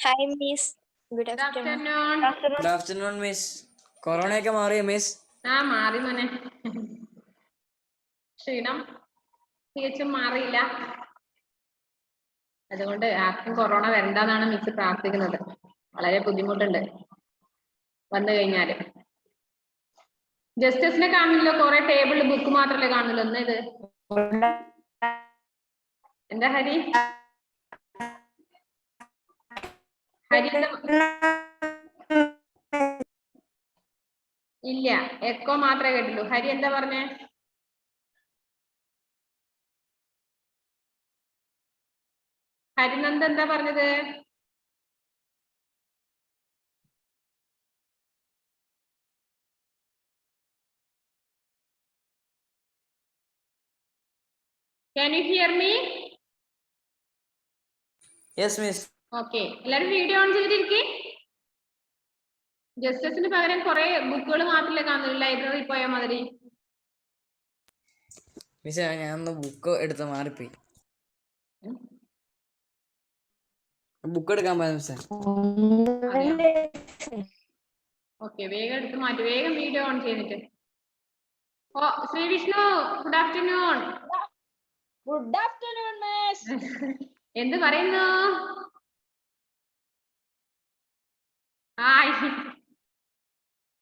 Hi, Miss. Good afternoon. Good afternoon, Miss. Corona ഒക്കെ മാറിയോ miss? മാറി മോനെ. ക്ഷീണം തികച്ചും മാറിയില്ല. അതുകൊണ്ട് ആർക്കും കൊറോണ വരണ്ടെന്നാണ് മിസ് പ്രാർത്ഥിക്കുന്നത്. വളരെ ബുദ്ധിമുട്ടുണ്ട് വന്നു കഴിഞ്ഞാല്. ജസ്റ്റിസിനെ കാണില്ലോ, കുറെ ടേബിൾ ബുക്ക് മാത്രമല്ലേ കാണുള്ളൂ. ഒന്ന് ഇത് എന്താ ഹരി? ഹരി ഇല്ല, എക്കോ മാത്രമേ കേട്ടുള്ളൂ. ഹരി എന്താ പറഞ്ഞേ? ഹരിനന്ദ എന്താ പറഞ്ഞത്? Can you hear me? Yes, miss. Okay. എല്ലാരും വീഡിയോ ഓൺ ചെയ്തിരിക്കേ. ജസ്റ്റിസിന് പകരം കുറെ ബുക്കുകൾ മാത്രമല്ലേ കാണുള്ളൂ, ലൈബ്രറി പോയ മാതിരി. മിസ് ഞാൻ ബുക്ക് എടുത്ത് മാറിപ്പോയി. ബുക്ക് എടുക്കാൻ പോയ മിസ്സേ. ഓക്കെ, വേഗം എടുത്ത് മാറ്റി. വേഗം വീഡിയോ ഓൺ ചെയ്തിട്ട്. ഓ Shri Vishnu, good afternoon. Good afternoon, Miss. എന്ത് പറയുന്നു? ഹായ്,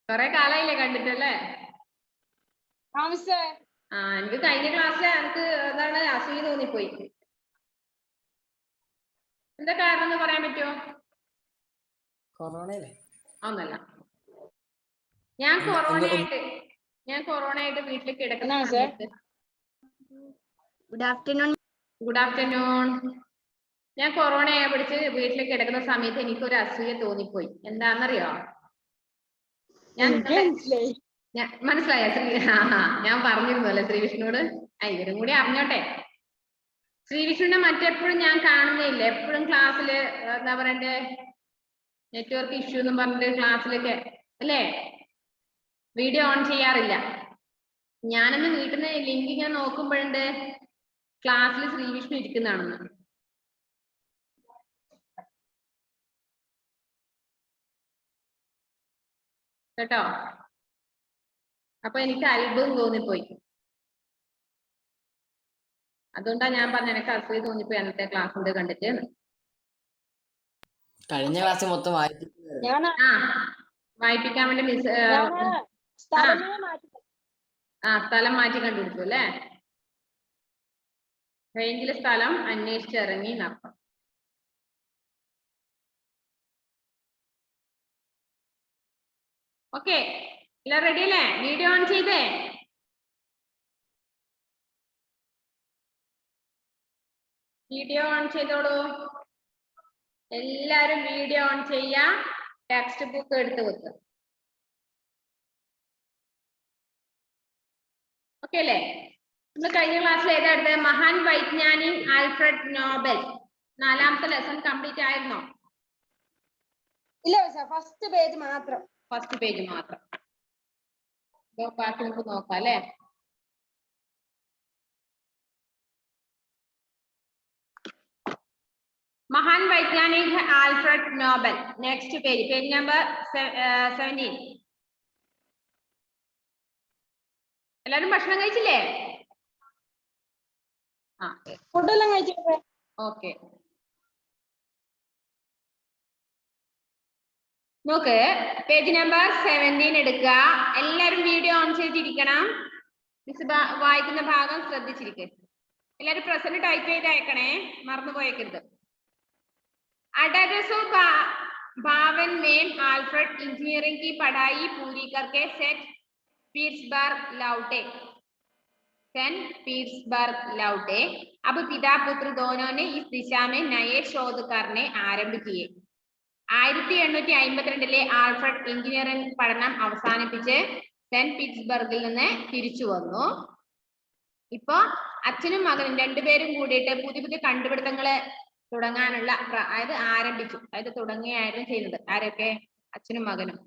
കൊറേ കാലായില്ലേ കണ്ടിട്ടല്ലേ? എനിക്ക് കഴിഞ്ഞ ക്ലാസ്സിൽ എനിക്ക് എന്താണ് അസൂയ തോന്നിപ്പോയി. എന്താ കാരണം എന്ന് പറയാൻ പറ്റുമോ? കൊറോണയല്ലേ? ഒന്നല്ല, ഞാൻ കൊറോണ ആയിട്ട് വീട്ടിൽ കിടക്കുന്ന സമയത്ത്. Good afternoon. Good afternoon. ഞാൻ കൊറോണയെ പിടിച്ച് വീട്ടിൽ കിടക്കുന്ന സമയത്ത് എനിക്കൊരു അസൂയ തോന്നിപ്പോയി. എന്താണെന്നറിയോ? മനസ്സിലായ ഞാൻ പറഞ്ഞിരുന്നല്ലേ ശ്രീവിഷ്ണുവോട്? ഇവരും കൂടി അറിഞ്ഞോട്ടെ. ശ്രീവിഷ്ണുവിനെ മറ്റെപ്പോഴും ഞാൻ കാണുന്നില്ല. എപ്പോഴും ക്ലാസ്സില് എന്താ പറയണ്ടേ, നെറ്റ്വർക്ക് ഇഷ്യൂ എന്നും പറഞ്ഞിട്ട് ക്ലാസ്സിലൊക്കെ അല്ലേ വീഡിയോ ഓൺ ചെയ്യാറില്ല. ഞാനൊന്ന് വീട്ടിൽ നിന്ന് ലിങ്ക് ഞാൻ നോക്കുമ്പോഴുണ്ട് ക്ലാസ്സിൽ ശ്രീവിഷ്ണു ഇരിക്കുന്നതാണെന്ന്. കേട്ടോ? അപ്പൊ എനിക്ക് അത്ഭുതം തോന്നിപ്പോയി. അതുകൊണ്ടാ ഞാൻ പറഞ്ഞ എനിക്ക് അസൂയ തോന്നിപ്പോയി അന്നത്തെ ക്ലാസ്സിന്റെ കണ്ടിട്ട്. കഴിഞ്ഞ ക്ലാസ് മൊത്തം വായിപ്പിക്കാൻ വേണ്ടി മിസ് സ്ഥലം മാറ്റി കണ്ടുപിടിച്ചു അല്ലേ? റേഞ്ചിലെ സ്ഥലം അന്വേഷിച്ചിറങ്ങി നടക്കും. ഓക്കെ, എല്ലാം റെഡി അല്ലേ? വീഡിയോ ഓൺ ചെയ്തേ. വീഡിയോ ഓൺ ചെയ്തോളൂ. എല്ലാരും വീഡിയോ ഓൺ ചെയ്യാ. ടെക്സ്റ്റ് ബുക്ക് എടുത്ത് വെക്കുക. ഓക്കെ അല്ലേ? നമ്മൾ കഴിഞ്ഞ ക്ലാസ്സിൽ ഏതാ എടുത്തത്? മഹാൻ വൈജ്ഞാനി ആൽഫ്രഡ് നോബൽ. 4ാമത്തെ ലെസൺ കംപ്ലീറ്റ് ആയിരുന്നോ? ഇല്ല സർ, ഫസ്റ്റ് പേജ് മാത്രം. ഫസ്റ്റ് പേജ് മാത്രം. ബാക്കി നമുക്ക് നോക്കാം അല്ലേ? മഹാൻ വൈജ്ഞാനിക Alfred Nobel. Next page, page number 17. എല്ലാരും ഭക്ഷണം കഴിച്ചില്ലേ? ഫുഡെല്ലാം കഴിച്ചിട്ട്. ഓക്കെ, നോക്ക് പേജ് നമ്പർ 17 എടുക്കുക. എല്ലാരും വീഡിയോ ഓൺ ചെയ്തിരിക്കണം. മിസ് വായിക്കുന്ന ഭാഗം ശ്രദ്ധിച്ചിരിക്കുക. എല്ലാരും പ്രസന്റ് ടൈപ്പ് ചെയ്ത് അയക്കണേ, മറന്നു പോയേക്കരുത്. अठारह बावन में आल्फ्रेड इंजीनियरिंग की पढ़ाई पूरी करके सेंट पीटर्सबर्ग लौटे। अब पिता पुत्र दोनों ने इस दिशा में नए शोध करने आरंभ किए. 1852 ആൽഫ്രഡ് എഞ്ചിനീയറിംഗ് പഠനം അവസാനിപ്പിച്ച് സെന്റ് പീറ്റേഴ്സ്ബർഗിൽ നിന്ന് തിരിച്ചു വന്നു. ഇപ്പൊ അച്ഛനും മകനും രണ്ടുപേരും കൂടിയിട്ട് പുതിയ പുതിയ കണ്ടുപിടുത്തങ്ങള് തുടങ്ങാനുള്ള ആരംഭിച്ചു. തുടങ്ങുകയായിരുന്നു ചെയ്യുന്നത്. ആരൊക്കെ? അച്ഛനും മകനും.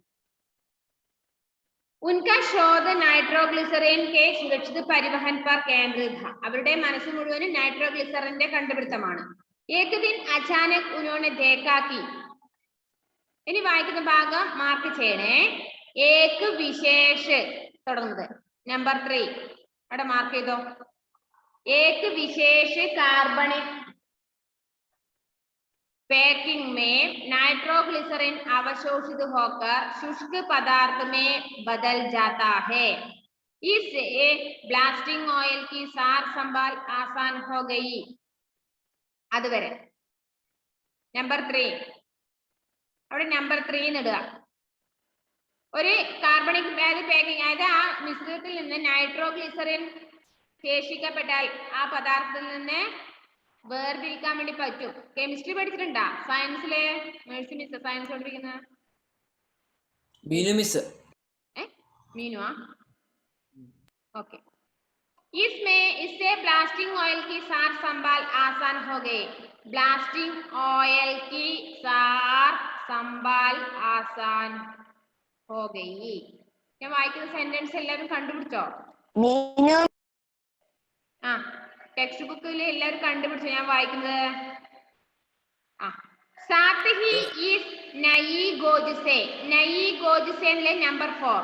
ഉൻകാ ശോധ നൈട്രോഗ്ലിസറിൻ കെ സുരക്ഷിത പരിവഹൻ പർ കേന്ദ്രിത. അവരുടെ മനസ്സ് മുഴുവനും നൈട്രോഗ്ലിസറിന്റെ കണ്ടുപിടുത്തമാണ്. एक दिन अचानक उन्होंने देखा कि ഇനി വായിക്കുന്ന ഭാഗം മാർക്ക് ചെയ്യണേ. ഏക് വിശേഷ് തുടങ്ങുന്നത് നമ്പർ 3 അവിടെ മാർക്ക് ചെയ്തോ. एक विशेष कार्बनिक पैकिंग में नाइट्रोग्लिसरीन अवशोषित होकर शुष्क पदार्थ में बदल जाता है. इससे ब्लास्टिंग ऑयल की सार संभाल आसान हो गई. അതുവരെ നമ്പർ 3 അവിടെ നമ്പർ 3 ഇടുക. ഒരു കാർബണിക് പാക്കിംഗ് അതായത് ആ മിശ്രിതത്തിൽ നിന്ന് നൈട്രോഗ്ലിസറിൻ ശേഷിക്കപ്പെട്ടാൽ ആ പദാർത്ഥത്തിൽ നിന്ന് വേർതിരിക്കാൻ വേണ്ടി പറ്റും. കെമിസ്ട്രി പഠിച്ചിട്ടുണ്ടാ? സയൻസിലെ മേഴ്സി മിസ് സയൻസ് പഠിപ്പിക്കുന്ന मीनू ओके. इसमें इससे ब्लास्टिंग ऑयल की सार संभाल आसान हो गई. ब्लास्टिंग ऑयल की सार संभाल आसान हो गई. ഞാൻ വായിക്കുന്ന സെന്റൻസ് എല്ലാവരും കണ്ടുപിടിച്ചോ? ആ ടെക്സ്റ്റ് ബുക്കിൽ എല്ലാവരും കണ്ടുപിടിച്ചോ ഞാൻ വായിക്കുന്നത്? ആ साथ ही इस नई गोज से नंबर 4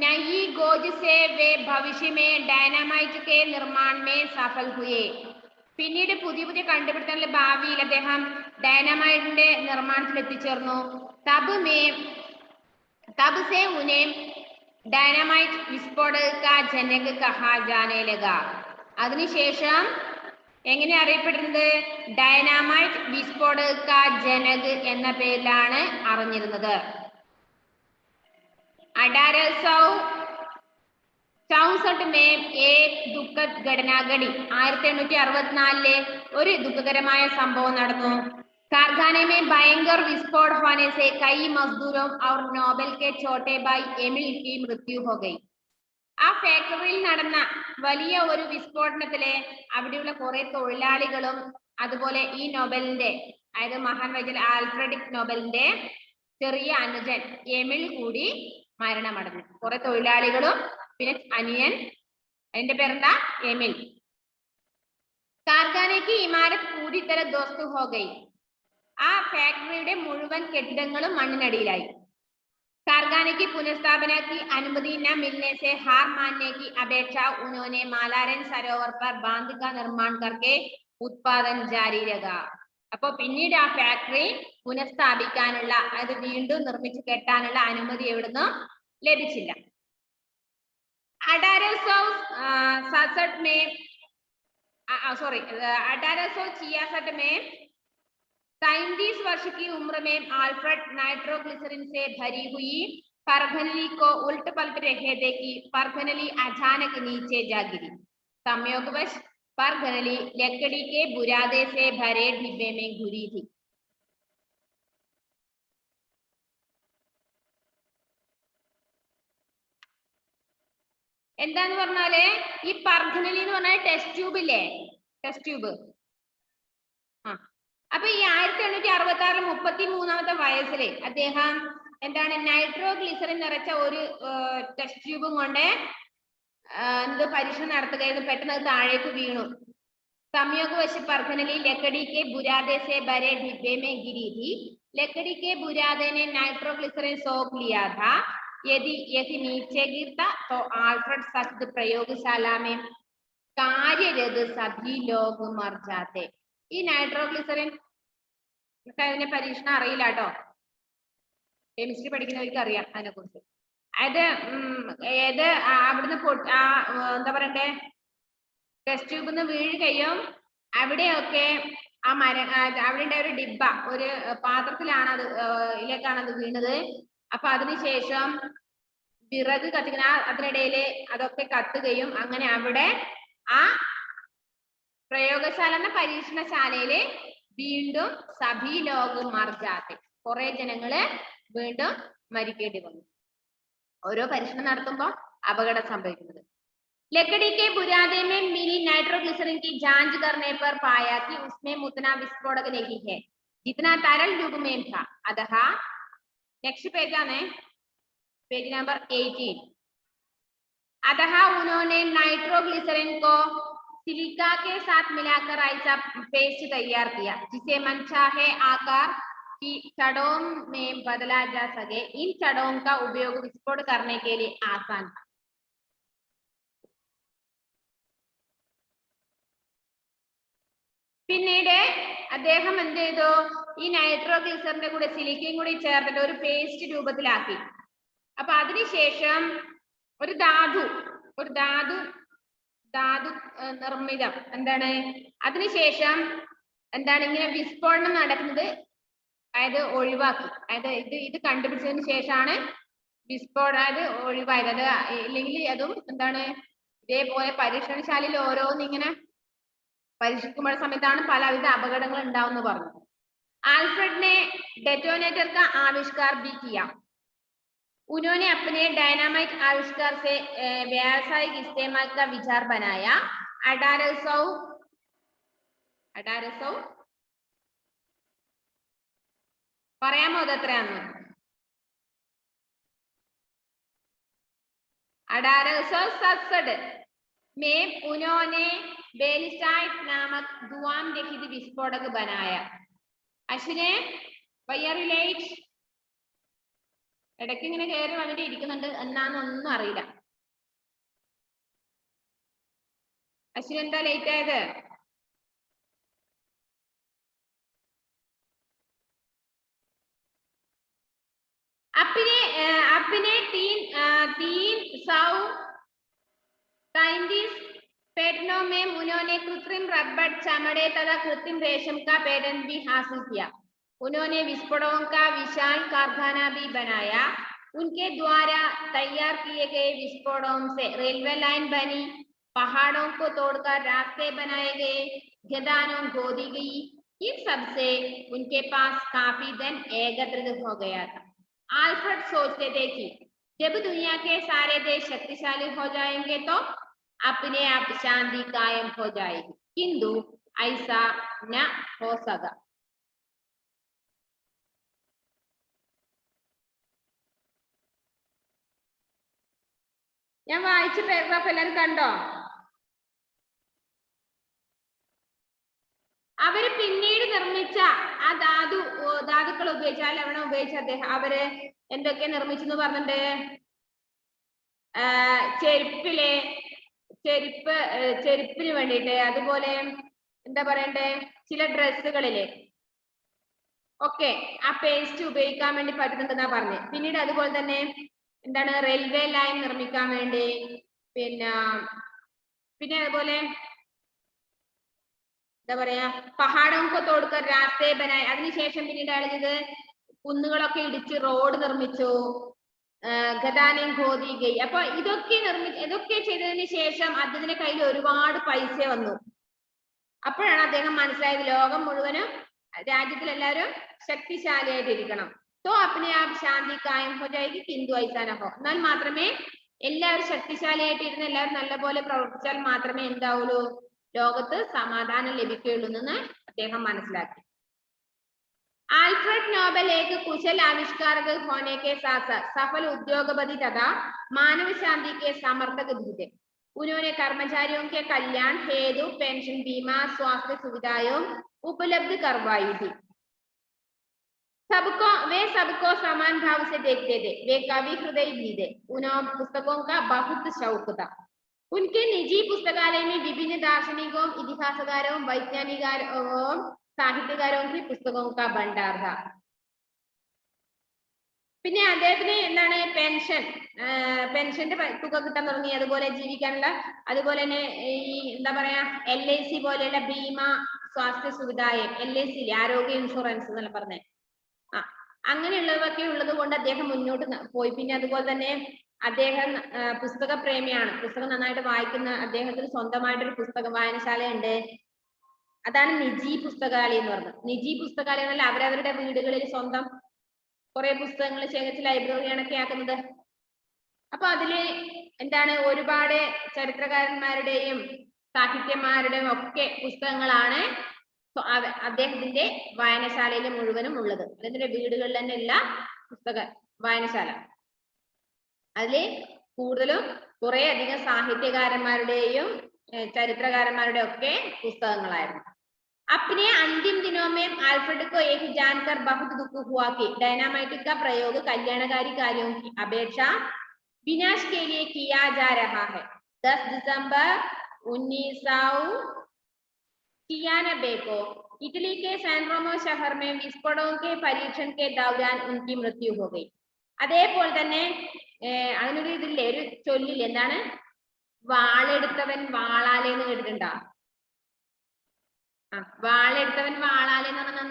नई गोज से वे भविष्य में डायनामाइट के निर्माण में सफल हुए. പിന്നീട് പുതിയ പുതിയ കണ്ടുപിടുത്തങ്ങളുടെ ഭാവിയിൽ അദ്ദേഹം ഡൈനാമൈറ്റിന്റെ നിർമ്മാണത്തിൽ എത്തിച്ചേർന്നു. तब से उन्हें डायनामाइट विस्फोटक का जनक कहा जाने लगा. അതിനുശേഷം എങ്ങനെ അറിയപ്പെടുന്നത്? ഡൈനാമൈറ്റ് വിസ്ഫോടക ജനക് എന്ന പേരിലാണ് അറിഞ്ഞിരുന്നത്. 1864 में एक दुखद घटना घटी. 1864 ഒരു ദുഃഖകരമായ സംഭവം നടന്നു. कारखाने में भयंकर विस्फोट होने से कई मजदूरों और नोबल के छोटे भाई एमिल की मृत्यु हो गई. ആ ഫാക്ടറിയിൽ നടന്ന വലിയ ഒരു വിസ്ഫോടനത്തിലെ അവിടെയുള്ള കുറെ തൊഴിലാളികളും അതുപോലെ ഈ നോബലിന്റെ അതായത് മഹാൻ വൈദ്യൻ ആൽഫ്രഡ് നോബലിന്റെ ചെറിയ അനുജൻ എമിൽ കൂടി മരണമടഞ്ഞു. കുറെ തൊഴിലാളികളും പിന്നെ അനിയൻ, അതിന്റെ പേരെന്താ? എമിൽ. കാർഖാനയ്ക്ക് ഇമാരത്ത് പൂരി തര ദോസ്ത് ഹോ ഗയി. ആ ഫാക്ടറിയുടെ മുഴുവൻ കെട്ടിടങ്ങളും മണ്ണിനടിയിലായി. कारखाने की पुनर्स्थापना की अनुमति न मिलने से हार मानने की अपेक्षा उन्होंने मालारन सरोवर पर बांध का निर्माण करके उत्पादन जारी रखा. അപ്പോൾ പിന്നീട് ആ ഫാക്ടറി പുനഃസ്ഥാപിക്കാനുള്ള അത് വീണ്ടും നിർമ്മിച്ചു കെട്ടാനുള്ള അനുമതി എവിടുന്നും ലഭിച്ചില്ല. 1866 में 37 वर्ष की उम्र में आल्फ्रेड नाइट्रोग्लिसरीन से भरी हुई परघनली को उल्ट पलट रहे थे कि परघनली अचानक नीचे जा गिरी. संयोगवश परघनली लकड़ी के बुरादे से भरे डिब्बे में घुरी थी. എന്താന്ന് പറഞ്ഞാല് ഈ പർഘനലി എന്ന് പറഞ്ഞാൽ ടെസ്റ്റ് ട്യൂബ് ഇല്ലേ? Test tube. അപ്പൊ ഈ 1866 33ാമത്തെ വയസ്സില് അദ്ദേഹം എന്താണ് നൈട്രോഗ്ലിസറിൻ നിറച്ച ഒരു ടെസ്റ്റ് ട്യൂബും കൊണ്ട് പരീക്ഷണം നടത്തുകയായിരുന്നു. പെട്ടെന്ന് അത് താഴേക്ക് വീണു. സംയോഗവശ परघनली लकड़ी के बुरादे से भरे डिब्बे में गिरी थी. लकड़ी के बुरादे ने नाइट्रोग्लिसरीन सोख लिया था. यदि नीचे गिरता तो आल्फ्रेड सख्त प्रयोगशाला में कार्यरत सभी लोग मर जाते. ഈ നൈട്രോഗ്ലിസറിൻ അതിന്റെ പരീക്ഷണം അറിയില്ല കേട്ടോ. കെമിസ്ട്രി പഠിക്കുന്നവർക്ക് അറിയാം അതിനെ കുറിച്ച്. അതായത് അവിടുന്ന് എന്താ പറയണ്ടേ ടെസ്റ്റ് ട്യൂബിൽ നിന്ന് വീഴുകയും അവിടെയൊക്കെ ആ അവിടെ ഉണ്ടായ ഒരു ഡിബ്ബ ഒരു പാത്രത്തിലാണ് ഇതിലേക്കാണ് അത് വീണത്. അപ്പൊ അതിനുശേഷം വിറക് കത്തിക്കുന്ന അതിനിടയില് അതൊക്കെ കത്തുകയും അങ്ങനെ അവിടെ ആ പ്രയോഗശാല എന്ന പരീക്ഷണശാലയില് വീണ്ടും സഭി ലോക് മർജാത്തെ കുറെ ജനങ്ങള് വീണ്ടും മരിക്കേണ്ടി വന്നു. ഓരോ പരീക്ഷണം നടത്തുമ്പോൾ അപകടം സംഭവിക്കുന്നത്. लकड़ी के बुरादे में मिली नाइट्रोग्लिसरीन की जांच करने पर पाया कि उसमें उतना विस्फोटक नहीं है जितना तरल युग में था. अतः नेक्स्ट पेज आने पेज नंबर 18. अतः उन्होंने नाइट्रोग्लिसरीन को सिलिका के साथ मिलाकर ऐसा पेस्ट तैयार किया जिसे मनचाहे आकार कि चढ़ों में बदला जा सके, इन चढ़ों का उपयोग विस्फोट करने के लिए आसान था. പിന്നീട് അദ്ദേഹം എന്ത് ചെയ്തു? ഈ നൈട്രോഗ്ലിസറിന്റെ കൂടെ സിലിക്കയും കൂടി ചേർത്തിട്ട് ഒരു പേസ്റ്റ് രൂപത്തിലാക്കി. അപ്പൊ അതിനുശേഷം ഒരു ധാതു നിർമ്മിതം എന്താണ്, അതിനുശേഷം എന്താണ് ഇങ്ങനെ വിസ്ഫോടനം നടക്കുന്നത്, അതായത് ഒഴിവാക്കി. അതായത് ഇത് കണ്ടുപിടിച്ചതിന് ശേഷമാണ് അതായത് ഒഴിവായത്. അത് ഇല്ലെങ്കിൽ അതും എന്താണ് ഇതേപോലെ പരീക്ഷണശാലയിൽ ഓരോന്നിങ്ങനെ പരീക്ഷിക്കുമ്പോൾ സമയത്താണ് പലവിധ അപകടങ്ങൾ ഉണ്ടാവുമെന്ന് പറഞ്ഞു. आल्फ्रेड ने डेटोनेटर का आविष्कार भी किया. उन्होंने अपने डायनामाइट आविष्कार से व्यावसायिक इस्तेमाल का विचार बनाया. 1800 പറയാമോ അത് എത്രയാണെന്ന്? 1867 में उन्होंने बेलिस्टाइट नामक धुआं रहित विस्फोटक बनाया. അശ്വിനെ വയ്യാറിലേറ്റ് ഇടയ്ക്ക് ഇങ്ങനെ കയറി വന്നിട്ട് ഇരിക്കുന്നുണ്ട്, എന്നാന്നൊന്നും അറിയില്ല. അശ്വിൻ എന്താ ലേറ്റ് ആയത്? अपने 335 पेटेंटों में उन्होंने कृत्रिम रबर, चमड़े तथा कृत्रिम रेशम का पेटेंट भी हासिल किया. उन्होंने विस्फोटकों का विशाल कारखाना भी बनाया. उनके द्वारा तैयार किए गए विस्फोटकों से रेलवे लाइन बनी, पहाड़ों को तोड़कर रास्ते बनाए गए, खदानें खोदी गई. इन सब से उनके पास काफी धन एकत्रित हो गया था. आल्फ्रेड सोचते थे कि जब दुनिया के सारे देश शक्तिशाली हो जाएंगे तो अपने आप शांति कायम हो जाएगी, किंतु ऐसा न हो सका. ഞാൻ വായിച്ച പാരഗ്രാഫ് എല്ലാവരും കണ്ടോ? അവര് പിന്നീട് നിർമ്മിച്ച ആ ധാതുക്കൾ ഉപയോഗിച്ച്, ആ ലവണം ഉപയോഗിച്ച് അവര് എന്തൊക്കെ നിർമ്മിച്ചെന്ന് പറഞ്ഞിട്ടുണ്ട്? ചെരുപ്പിന് വേണ്ടിയിട്ട്, അതുപോലെ എന്താ പറയണ്ടേ, ചില ഡ്രസ്സുകളില് ഒക്കെ ആ പേസ്റ്റ് ഉപയോഗിക്കാൻ വേണ്ടി പറ്റുന്നുണ്ടെന്നാ പറഞ്ഞത്. പിന്നീട് അതുപോലെ തന്നെ എന്താണ് റെയിൽവേ ലൈൻ നിർമ്മിക്കാൻ വേണ്ടി, പിന്നെ അതുപോലെ എന്താ പറയാ പഹാടൊക്കെ തോടുക്കർ രാസ്തേ ബനായി. അതിനുശേഷം പിന്നീട് ആളുകൾ കുന്നുകളൊക്കെ ഇടിച്ച് റോഡ് നിർമ്മിച്ചു. ഗതാനയും ഖോദി ഗൈ. അപ്പൊ ഇതൊക്കെ ചെയ്തതിന് ശേഷം അദ്ദേഹത്തിന്റെ കയ്യിൽ ഒരുപാട് പൈസ വന്നു. അപ്പോഴാണ് അദ്ദേഹം മനസ്സിലായത് ലോകം മുഴുവനും രാജ്യത്തിലെല്ലാവരും ശക്തിശാലിയായിട്ടിരിക്കണം. तो अपने आप शांति कायम हो जाएगी, किंतु ऐसा न हो. എന്നാൽ മാത്രമേ എല്ലാവരും ശക്തിശാലിയായിട്ടിരുന്ന് എല്ലാവരും നല്ലപോലെ പ്രവർത്തിച്ചാൽ മാത്രമേ എന്താവുള്ളൂ, ലോകത്ത് സമാധാനം ലഭിക്കുകയുള്ളൂ എന്ന് അദ്ദേഹം മനസ്സിലാക്കി. आल्फ्रेड नोबेल एक कुशल आविष्कारक होने के साथ साथ सफल उद्योगपति तथा मानव शांति के समर्थक भी थे. उन्होंने कर्मचारियों के कल्याण हेतु पेंशन, बीमा, स्वास्थ्य सुविधाएं उपलब्ध करवाई थी. वे सबको समान भाव से देखते थे. वे कवि हृदय भी थे. उन्हें पुस्तकों का बहुत शौक था. उनके निजी पुस्तकालय में विभिन्न दार्शनिकों, इतिहासकारों, वैज्ञानिकों, സാഹിത്യകാരോ പുസ്തകവും का भंडार था. പിന്നെ അദ്ദേഹത്തിന് എന്താണ് പെൻഷന്റെ തുക കിട്ടാൻ തുടങ്ങി. അതുപോലെ ജീവിക്കാനുള്ള, അതുപോലെ തന്നെ ഈ എന്താ പറയാ LIC പോലെയുള്ള ബീമ, സ്വാസ്ഥ്യ സുവിധായം, LIC ആരോഗ്യ ഇൻഷുറൻസ് എന്നല്ല പറഞ്ഞേ, അങ്ങനെയുള്ളതൊക്കെ ഉള്ളത് കൊണ്ട് അദ്ദേഹം മുന്നോട്ട് പോയി. പിന്നെ അതുപോലെ തന്നെ അദ്ദേഹം പുസ്തക പ്രേമിയാണ്. പുസ്തകം നന്നായിട്ട് വായിക്കുന്ന അദ്ദേഹത്തിന് സ്വന്തമായിട്ടൊരു പുസ്തക വായനശാല ഉണ്ട്. അതാണ് നിജി പുസ്തകാലയം എന്ന് പറഞ്ഞത്. നിജി പുസ്തകാലയം എന്നല്ല, അവരവരുടെ വീടുകളിൽ സ്വന്തം കുറെ പുസ്തകങ്ങൾ ശേഖരിച്ച് ലൈബ്രറി ആണൊക്കെ ആക്കുന്നത്. അപ്പൊ അതില് എന്താണ് ഒരുപാട് ചരിത്രകാരന്മാരുടെയും സാഹിത്യന്മാരുടെയും ഒക്കെ പുസ്തകങ്ങളാണ് അദ്ദേഹത്തിന്റെ വായനശാലയിൽ മുഴുവനും ഉള്ളത്. അദ്ദേഹത്തിന്റെ വീടുകളിൽ തന്നെ ഉള്ള പുസ്തക വായനശാല. അതില് കൂടുതലും കുറെ അധികം സാഹിത്യകാരന്മാരുടെയും ചരിത്രകാരന്മാരുടെ ഒക്കെ പുസ്തകങ്ങളായിരുന്നു. अपने अंतिम दिनों में अल्फ्रेड को एक जानकर बहुत दुख हुआ कि डायनामाइट का प्रयोग कल्याणकारी कार्यों की अपेक्षा विनाश के लिए किया जा रहा है। 10 दिसंबर 1996 को इटली के सैन रोमो शहर में विस्फोटों के परीक्षण के दौरान उनकी मृत्यु हो गई. അതേപോലെ തന്നെ അതിനൊരു ഇതില്ലേ, ഒരു ചൊല്ലില്ലേ, എന്താണ് വാളെടുത്തവൻ വാളാലെ എന്ന് കേട്ടിട്ടുണ്ടോ? വാളെടുത്തവൻ വാളാലെ എന്ന് പറഞ്ഞാൽ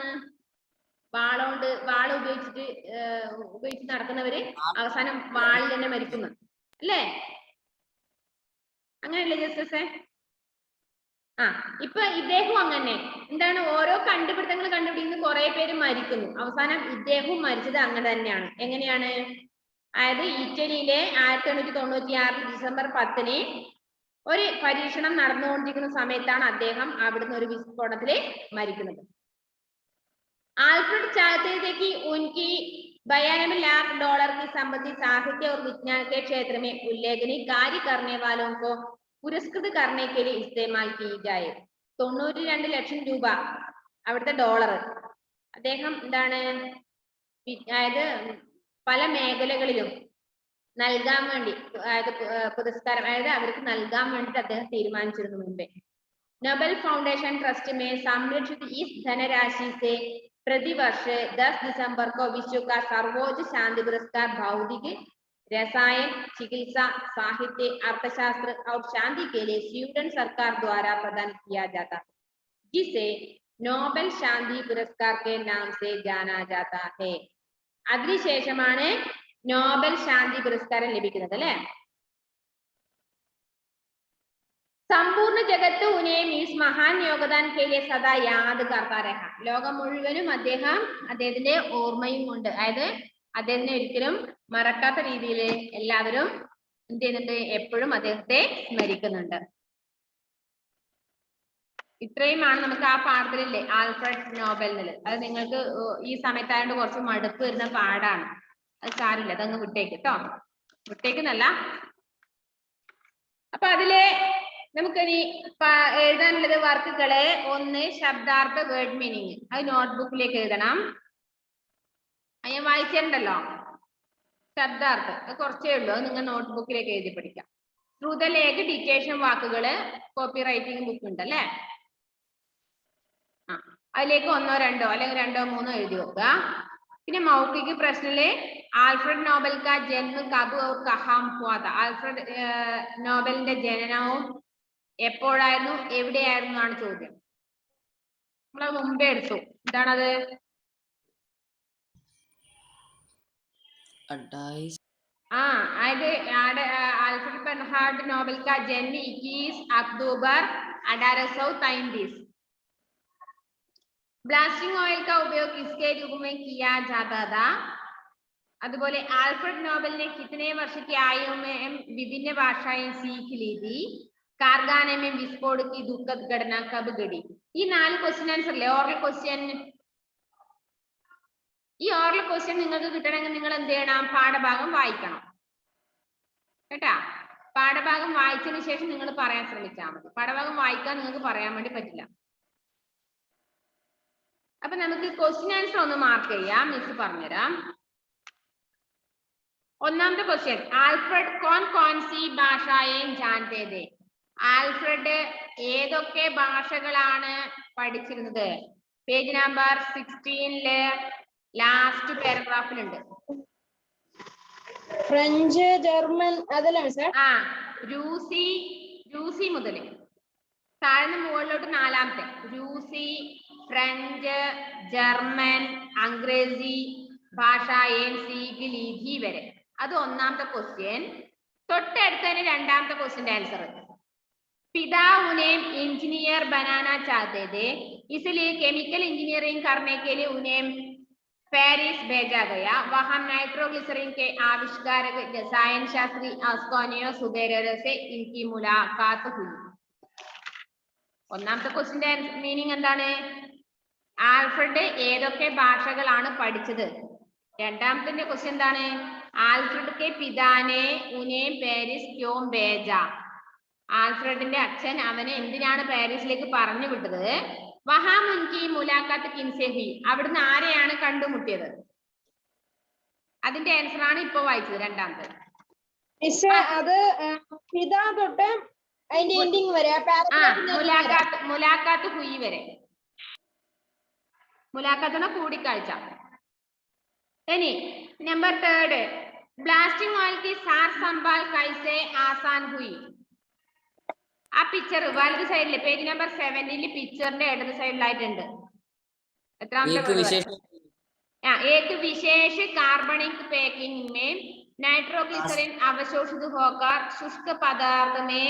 വാള ഉപയോഗിച്ച് നടക്കുന്നവര് അവസാനം വാളിൽ തന്നെ മരിക്കുന്നു അല്ലേ? അങ്ങനെയല്ലേ ജസ്റ്റസേ? ഇപ്പൊ ഇദ്ദേഹവും അങ്ങനെ എന്താണ്, ഓരോ കണ്ടുപിടുത്തങ്ങൾ കണ്ടുപിടിക്കുന്ന കുറെ പേര് മരിക്കുന്നു, അവസാനം ഇദ്ദേഹവും മരിച്ചത് അങ്ങനെ തന്നെയാണ്. എങ്ങനെയാണ്? അതായത് ഇറ്റലിയിലെ 1896 ഡിസംബർ 10 ഒരു പരീക്ഷണം നടന്നുകൊണ്ടിരിക്കുന്ന സമയത്താണ് അദ്ദേഹം അവിടുന്ന് ഒരു വിസ്ഫോടനത്തില് മരിക്കുന്നത്. आल्फ्रेड चाहते थे कि उनकी 92 लाख डॉलर की संपत्ति साहित्य और विज्ञान के क्षेत्र में उल्लेखनीय कार्य करने वालों को पुरस्कृत करने के लिए इस्तेमाल की जाए. 92 ലക്ഷം രൂപ അവിടുത്തെ ഡോളർ അദ്ദേഹം എന്താണ്, അതായത് പല മേഖലകളിലും നൽകാൻ വേണ്ടി, അതായത് പുരസ്കാരം, അതായത് അവർക്ക് നൽകാൻ വേണ്ടിട്ട് അദ്ദേഹം തീരുമാനിച്ചിരുന്നു മുമ്പേ. नोबेल फाउंडेशन ट्रस्ट में संरक्षित इस धनराशि से प्रतिवर्ष 10 दिसंबर को विश्व का सर्वोच्च शांति पुरस्कार भौतिक, रसायन, चिकित्सा, साहित्य, अर्थशास्त्र और शांति के लिए स्वीडन सरकार द्वारा प्रदान किया जाता है, जिसे नोबेल शांति पुरस्कार के नाम से जाना जाता है. അതിനുശേഷമാണ് നോബൽ ശാന്തി പുരസ്കാരം ലഭിക്കുന്നത് അല്ലേ? संपूर्ण जगत उन्हें इस महान योगदान के लिए सदा याद करता रहा. ലോകം മുഴുവനും അദ്ദേഹത്തിന്റെ ഓർമ്മയും കൊണ്ട്, അതായത് അദ്ദേഹത്തിനെ ഒരിക്കലും മറക്കാത്ത രീതിയിൽ എല്ലാവരും എന്ത് ചെയ്യുന്നുണ്ട്, എപ്പോഴും അദ്ദേഹത്തെ സ്മരിക്കുന്നുണ്ട്. ഇത്രയുമാണ് നമുക്ക് ആ പാഠത്തിലില്ലേ ആൽഫ്രഡ് നോബൽ എന്നുള്ളത്. അത് നിങ്ങൾക്ക് ഈ സമയത്തായതുകൊണ്ട് കുറച്ച് മടുപ്പ് വരുന്ന പാഠാണ്. അത് സാരില്ല, അതങ്ങ് വിട്ടേക്ക് കേട്ടോ, വിട്ടേക്കുന്നല്ല. അപ്പൊ അതിലെ നമുക്കിനി എഴുതാനുള്ളത് വർക്കുകള്, ഒന്ന് ശബ്ദാർത്ഥ വേർഡ് മീനിങ്, അത് നോട്ട്ബുക്കിലേക്ക് എഴുതണം. ഞാൻ വായിച്ചിട്ടുണ്ടല്ലോ ശബ്ദാർത്ഥം, അത് കുറച്ചേ ഉള്ളൂ, അത് നിങ്ങൾ നോട്ട്ബുക്കിലേക്ക് എഴുതി പഠിക്കാം. ശ്രുതലേഖ ഡിറ്റേഷൻ വാക്കുകള് കോപ്പി റൈറ്റിംഗ് ബുക്ക് ഉണ്ട് അല്ലേ? അതിലേക്ക് 1 or 2 അല്ലെങ്കിൽ 2 or 3 എഴുതി വെക്കുക. പിന്നെ മൗഖിക പ്രശ്നത്തില് ആൽഫ്രഡ് നോബൽ കാ ജന്മ കബ് ഓർ കഹാം ഹുവാ താ. ആൽഫ്രഡ് നോബലിന്റെ ജനനവും എപ്പോഴായിരുന്നു, എവിടെയായിരുന്നു എന്നാണ് ചോദ്യം. നമ്മളത് മുമ്പേ എടുത്തു. എന്താണത്? आल्फ्रेड बर्नार्ड नोबेल का जन्म 21 अक्टूबर 1833. ब्लास्टिंग ऑयल का उपयोग किसके रूप में किया जाता था? അതുപോലെ ആൽഫ്രഡ് നോബൽ ने कितने वर्ष की आयु में विभिन्न भाषाएं सीख ली थी? कारखाने में विस्फोट की दुखद घटना कब घटी? ഈ 4 ക്വസ്റ്റ്യൻ ആൻസർ അല്ലേ ഓറൽ ക്വസ്റ്റ്യൻ. ഈ ഓറൽ ക്വസ്റ്റ്യൻ നിങ്ങൾക്ക് കിട്ടണമെങ്കിൽ നിങ്ങൾ എന്ത് ചെയ്യണം, പാഠഭാഗം വായിക്കണം കേട്ടാ. പാഠഭാഗം വായിച്ചതിന് ശേഷം നിങ്ങൾ പറയാൻ ശ്രമിച്ചാൽ മതി. പാഠഭാഗം വായിക്കാൻ നിങ്ങൾക്ക് പറയാൻ വേണ്ടി പറ്റില്ല. അപ്പൊ നമുക്ക് ക്വസ്റ്റ്യൻ ആൻസർ ഒന്ന് മാർക്ക് ചെയ്യാം, മിസ് പറഞ്ഞുതരാം. ഒന്നാമത്തെ ക്വസ്റ്റ്യൻ, ആൽഫ്രഡ് കോൺ സി ഭാഷയെ ജാനത്തെ थे? ആൽഫ്രഡ് ഏതൊക്കെ ഭാഷകളാണ് പഠിച്ചിരുന്നത്? പേജ് നമ്പർ 16 ലാസ്റ്റ് പാരഗ്രാഫിലുണ്ട്. ഫ്രഞ്ച്, ജർമ്മൻ, അതല്ല മിസ്? റൂസി മുതൽ താഴ്ന്ന മുകളിലോട്ട് 4ാമത്തെ റൂസി, ഫ്രഞ്ച്, ജർമ്മൻ, അംഗ്രേസി ഭാഷയെ സീഖ് ലീ വരെ. അത് ഒന്നാമത്തെ ക്വസ്റ്റ്യൻ. തൊട്ടടുത്തതിന് 2ാമത്തെ ക്വസ്റ്റ്യന്റെ ആൻസർ. पिता उन्हें इंजीनियर बनाना चाहते थे, इसलिए केमिकल इंजीनियरिंग करने के लिए उन्हें पेरिस भेजा गया. वहां नाइट्रोग्लिसरीन के आविष्कारक रसायन शास्त्री आस्कोनियो सुबेरेरो से इनकी मुलाकात हुई. ഒന്നാമത്തെ ക്വസ്റ്റ്യന്റെ മീനിങ് എന്താണ്? ആൽഫ്രഡ് ഏതൊക്കെ ഭാഷകളാണ് പഠിച്ചത്? 2ാമത്തെ ക്വസ്റ്റ്യൻ എന്താണ്? ആൽഫ്രഡ് के पिता ने उन्हें पेरिस क्यों भेजा? ആൽഫ്രഡിന്റെ അച്ഛൻ അവനെ എന്തിനാണ് പാരീസിലേക്ക് പറഞ്ഞു വിട്ടത്? വഹാം ഉൻകി മുലാഖാത്ത് കിൻസെ ഹുയി, അവിടുന്ന് ആരെയാണ് കണ്ടുമുട്ടിയത്? അതിന്റെ ആൻസർ ആണ് ഇപ്പൊ വായിച്ചത്, രണ്ടാമത്തെ. മിസ് അത് പിതാ തൊട്ട് അതിന്റെ എൻഡിങ് വരെ മുലാഖാത്ത് ഹുയി വരെ. മുലാഖാത്ത് കൂടിക്കാഴ്ച. ഇനി നമ്പർ 3, ബ്ലാസ്റ്റിംഗ് ഓയിൽ കി സാർ സംഭാൽ കൈസെ ആസാൻ ഹുയി. ആ പിക്ചർ വലത് സൈഡില് പേജ് നമ്പർ 7 പിക്ചറിന്റെ ഇടത് സൈഡിലായിട്ടുണ്ട്. എത്രാമത്തെ? एक विशेष कार्बनिक पैकिंग में नाइट्रोग्लिसरीन अवशोषित होकर शुष्क पदार्थ में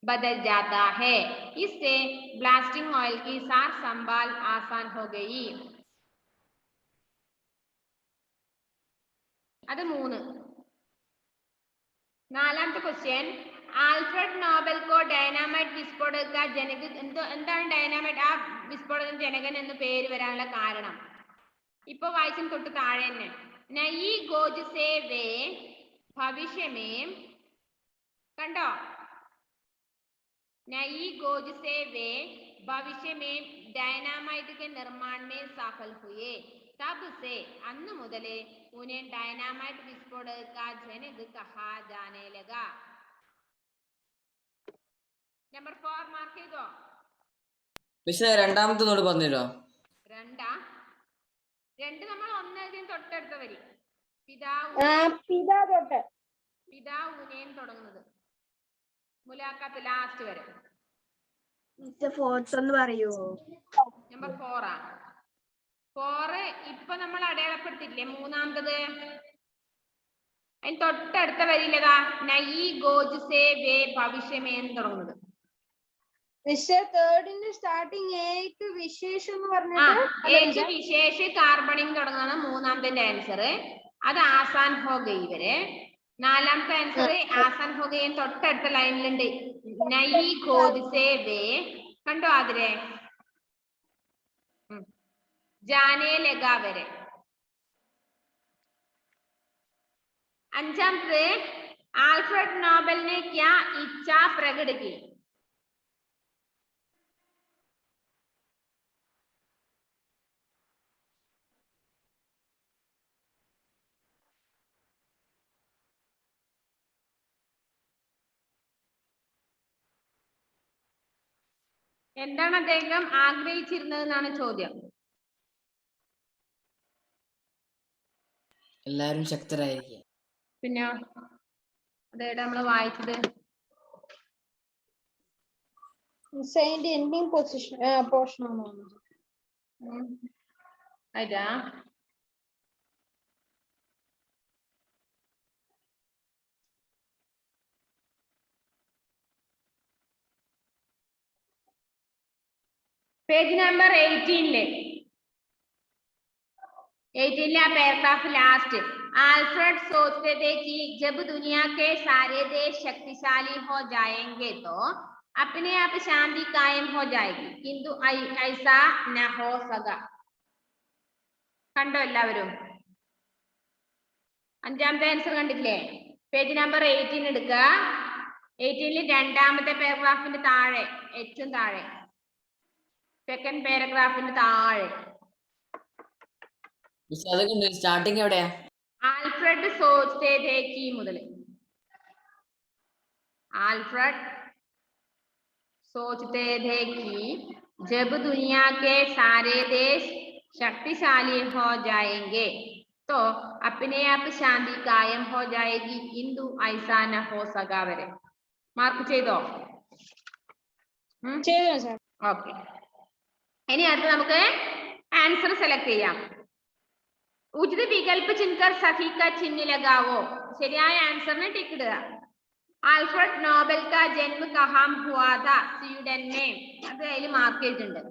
बदल जाता है, इससे ब्लास्टिंग ऑयल की सार संभाल आसान हो गई. അത് 3. നാലാമത്തെ ക്വസ്റ്റ്യൻ, ആൽഫ്രഡ് നോബൽ കോ ഡൈനാമൈറ്റ് വിസ്ഫോടക കാ ജനക്. എന്താണ് ഡൈനാമൈറ്റ് ആ വിസ്ഫോടന ജനകൻ എന്ന് പേര് വരാനുള്ള കാരണം? ഇപ്പൊ വായിച്ചും തൊട്ട് താഴെ തന്നെ. നയി ഗോജ് സേ വേ ഭവിഷ്യമേ, കണ്ടോ? നയി ഗോജ് സേ വേ ഭവിഷ്യമേ ഡൈനാമൈറ്റ് के निर्माण में सफल हुए, तब से അന്ന് മുതലേ उन्हें डायनामाइट विस्फोटक का जनक कहा जाने लगा. നമ്പർ 4 മാർക്ക് ചെയ്തോ? പക്ഷേ രണ്ടാമത്തെ നോട് പറഞ്ഞല്ലോ. 2 നമ്മൾ ഒന്നതിന് തൊട്ടടുത്ത വരി. പിതാവുനേം തുടങ്ങുന്നത് മുലാഖാത്ത് ലാസ്റ്റ് വരെ. നമ്പർ 4 ഇപ്പൊ നമ്മൾ അടയാളപ്പെടുത്തില്ലേ മൂന്നാമത്തത്? അതിന് തൊട്ടടുത്ത വരിയിലേതാ? നയി ഗോജ് സേ വേ ഭവിഷ്യമേ എന്ന് തുടങ്ങുന്നത്. സ്റ്റാർട്ടിങ് ഏക്ക് വിശേഷം എന്ന് പറഞ്ഞിട്ട് വിശേഷ കാർബണിങ് തുടങ്ങുന്ന മൂന്നാമത്തെ ആൻസർ. അത് ആസാൻ ഹോ ഗയി വരെ. നാലാമത്തെ ആൻസർ ആസാൻ ഹോ ഗയി തൊട്ടടുത്ത ലൈനിലുണ്ട് നയി ഗോജ് സേ വേ. കണ്ടോ അതിരെ? ജാനേ ലഗാ വരെ. അഞ്ചാമത് ആൽഫ്രഡ് നോബൽ ने क्या इच्छा प्रकट की? എന്താണ് അദ്ദേഹം ആഗ്രഹിച്ചിരുന്നതെന്നാണ് ചോദ്യം. എല്ലാരും ശക്തരായിരിക്കും. പിന്നെ അതേടെ നമ്മള് വായിച്ചത് എൻഡിങ് പോർഷൻ ആണ്. അതാ പേജ് നമ്പർ 18 आ पैराग्राफ लास्ट. आल्फ्रेड सोचते थे कि जब दुनिया के सारे देश शक्तिशाली हो जाएंगे तो अपने आप शांति कायम हो जाएगी, किंतु ऐसा न हो सका. കണ്ടോ എല്ലാവരും? അഞ്ചാമത്തെ ആൻസർ കണ്ടില്ലേ? പേജ് നമ്പർ 18 എടുക്കുക. 18 രണ്ടാമത്തെ പാരഗ്രാഫിന്റെ താഴെ, ഏറ്റവും താഴെ സെക്കൻഡ് പാരഗ്രാഫിന്റെ താഴെ സ്റ്റാർട്ടിങ് എവിടെയാ? ആൽഫ്രഡ് സോച്തേ ഥേ കി മുതൽ. आल्फ्रेड सोचते थे कि जब दुनिया के सारे देश शक्तिशाली हो जाएंगे तो अपने आप शांति कायम हो जाएगी, किंतु ऐसा न हो सका वरे. മാർക്ക് ചെയ്തോ? ഓക്കെ. ഇനി അടുത്ത് നമുക്ക് ആൻസർ സെലക്ട് ചെയ്യാം. ഉചിത വികൽപ്പ് ചിൻകർ സഹി കാ ചിഹ്ന ലഗാവോ. ശരിയായ ആൻസറിന് ടിക്ക് ഇടുക. ആൽഫ്രഡ് നോബൽ കാ ജന്മ കഹാം ഹുവാ താ, സ്വീഡൻ में. അത് അതിൽ മാർക്ക് ചെയ്തിട്ടുണ്ട്.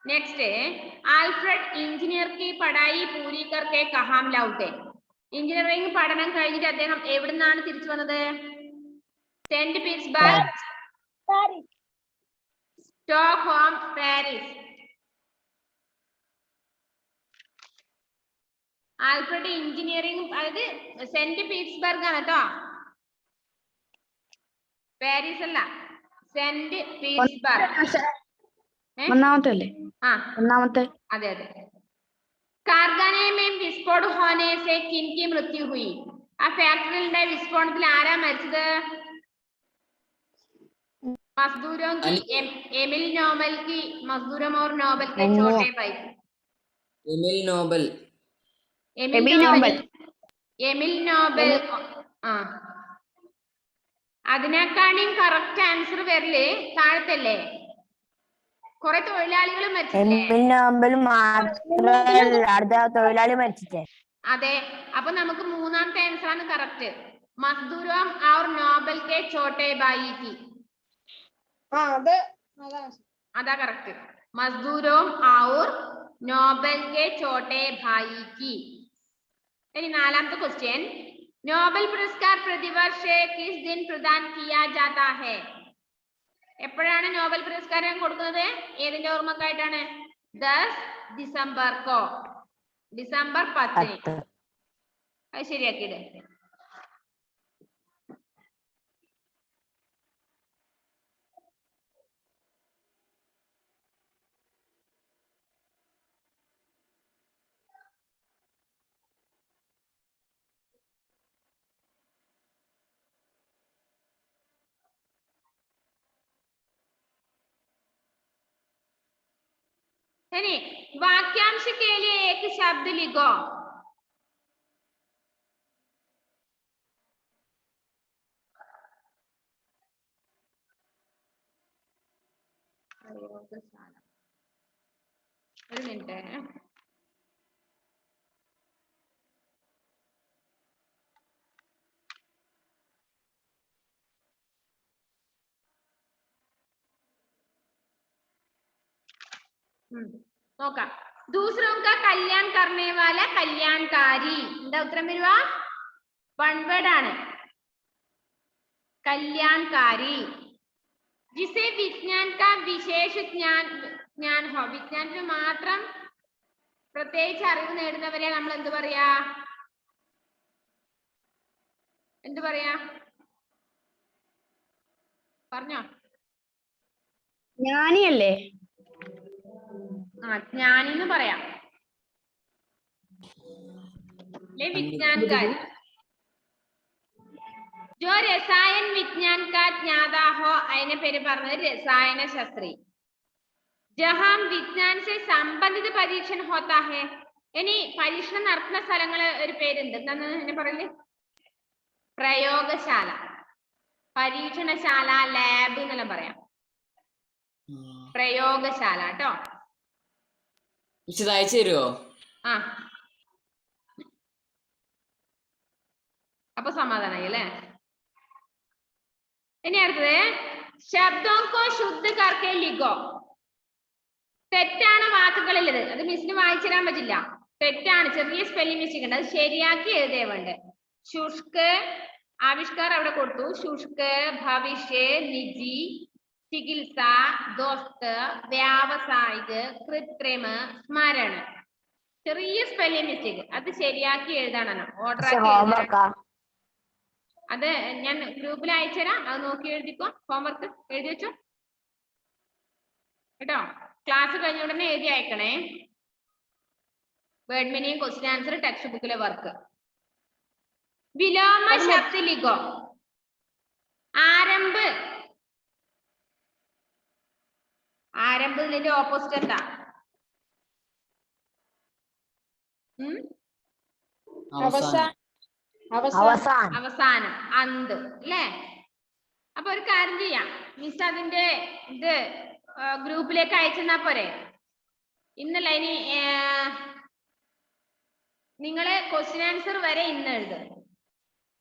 നെക്സ്റ്റ്, ആൽഫ്രഡ് എഞ്ചിനീയർ की पढ़ाई पूरी करके कहां लौटे. എഞ്ചിനീയറിംഗ് പഠനം കഴിഞ്ഞിട്ട് അദ്ദേഹം എവിടുന്നാണ് തിരിച്ചു വന്നത്? Saint Petersburg, Stockholm, Paris. Alfred engineering, അതായത് സെന്റ് പീറ്റർസ്ബർഗ് ആണ് കേട്ടോ, പാരീസ് അല്ല, സെന്റ് പീറ്റർസ്ബർഗ്. ഒന്നാമത്തെ അല്ലേ? ആ ഒന്നാമത്തെ. അതെ അതെ. कारखाने में विस्फोट होने से किनकी मृत्यु हुई? ആ ഫാക്ടറിയിൽ ഉണ്ടായ വിസ്ഫോടനത്തിൽ ആരാ മരിച്ചത്? मजदूरों की एमिल नोबल की मजदूरों और नोबल के छोटे भाई എമിൽ നോബൽ. എമിൽ നോബൽ ആ അതിനേക്കാളും കറക്റ്റ് ആൻസർ വരല് താഴത്തല്ലേ? കുറെ തൊഴിലാളികൾ മരിച്ചില്ലേ? തൊഴിലാളി മരിച്ചിട്ടേ. അതെ, അപ്പൊ നമുക്ക് മൂന്നാമത്തെ ആൻസർ ആണ് കറക്റ്റ്. മസ്ദൂരോം और നോബൽ के छोटे भाई की. അതാ കറക്റ്റ്. മസ്ദൂരോം और നോബൽ के छोटे भाई की. ഇനി നാലാമത്തെ ക്വസ്റ്റ്യൻ. നോബൽ പുരസ്കാർ പ്രതിവർഷ किस दिन प्रदान किया जाता है? എപ്പോഴാണ് നോബൽ പുരസ്കാരം കൊടുക്കുന്നത്? ഏതിന്റെ ഓർമ്മക്കായിട്ടാണ്? 10 ഡിസംബർ കോ. ഡിസംബർ 10. അത് ശരിയാക്കിയിട്. वाक्यांश के लिए एक शब्द लिखो. ഒരു മിനിറ്റ്. നോക്കാം. दूसरों का कल्याण करने वाला कल्याणकारी. എന്താ ഉത്തരം വരുക? വൺ വേർഡ് ആണ്. कल्याणकारी. जिसे विज्ञान का विशेष ज्ञान हो. വിജ്ഞാനത്തിന് മാത്രം പ്രത്യേകിച്ച് അറിവ് നേടുന്നവരെ നമ്മൾ എന്ത് പറയാ? പറഞ്ഞോ. ജ്ഞാനിയല്ലേ? ज्ञानी എന്ന് പറയാം. विज्ञानकारी. जो रसायन विज्ञान का ज्ञाता हो അതിനെ പേര് പറഞ്ഞത് രസായന ശാസ്ത്രി. जहां विज्ञान से संबंधित परीक्षण होता है. ഇനി പരീക്ഷണം നടത്തുന്ന സ്ഥലങ്ങള് ഒരു പേരുണ്ട്. എന്താണ് എന്നെ പറയല്? പ്രയോഗശാല, പരീക്ഷണശാല, ലാബ് എന്നെല്ലാം പറയാം. പ്രയോഗശാല കേട്ടോ. അയച്ചു തരുമോ? ആ അപ്പൊ സമാധാനായി അല്ലേ? ഇനി അടുത്തത് ശബ്ദോं को शुद्ध करके लिखो. തെറ്റാണ് വാക്കുകളിലത്. അത് മിസ്സിന് വായിച്ചു തരാൻ പറ്റില്ല. തെറ്റാണ്, ചെറിയ സ്പെല്ലിംഗ് മിസ്റ്റേക്ക് ഉണ്ട്. അത് ശരിയാക്കി എഴുതേ വേണ്ടേ. ശുഷ്ക് ആവിഷ്കാർ അവിടെ കൊടുത്തു. ശുഷ്ക്, ഭവിഷ്യ, നിജി, ചികിത്സ, ദോസ്ത്, വ്യാവസായിക്, കൃത്രിമ, സ്മരണ. ചെറിയ സ്പെല്ലിംഗ് മിസ്റ്റേക്ക്, അത് ശരിയാക്കി എഴുതാനാണ്. ഓർഡർ ആക്കി അത് ഞാൻ ഗ്രൂപ്പിൽ അയച്ചുതരാം. അത് നോക്കി എഴുതിക്കോ. ഹോംവർക്ക് എഴുതി വെച്ചോ കേട്ടോ. ക്ലാസ് കഴിഞ്ഞ ഉടനെ എഴുതി അയക്കണേ. Word meaning, question answer, text ബുക്കിലെ വർക്ക്. വിലോമ ശബ്ദ ലിഖോ. ആരംഭ്. ആരംഭത്തിന്റെ ഓപ്പോസിറ്റ് എന്താ? അവസാനം, അന്ത് അല്ലേ? അപ്പൊ ഒരു കാര്യം ചെയ്യാം. മിസ് അതിന്റെ ഇത് ഗ്രൂപ്പിലേക്ക് അയച്ചെന്നാ പോരെ. ഇന്നല്ല, ഇനി നിങ്ങള് ക്വസ്റ്റ്യൻ ആൻസർ വരെ ഇന്ന് എഴുതും.